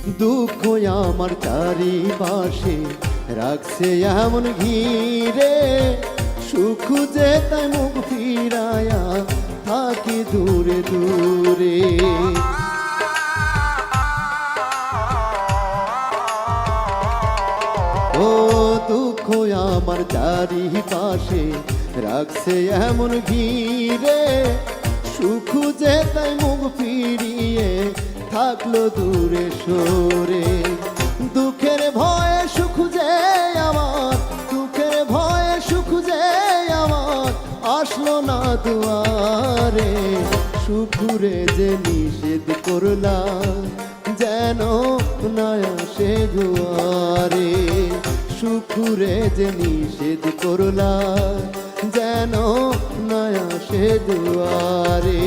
দুঃখ আমার চারিপাশে রাখছে এমন ঘিরে, সুখ যে তাই মুখ ফিরায়া থাকি দূরে দূরে। ও দুঃখ আমার চারিপাশে রাখছে এমন ঘিরে, সুখ যে তাই মুখ ফিরিয়ে থাকলো দূরে সরে। দুঃখের ভয়ে সুখ যে আমার, দুঃখের ভয়ে সুখ যে আমার আসলো না দুয়ারে। সুখুরে যে নিষেধ করলাম যেন না আসে দুয়ারে, সুখুরে যে নিষেধ করলাম যেন না আসে দুয়ারে।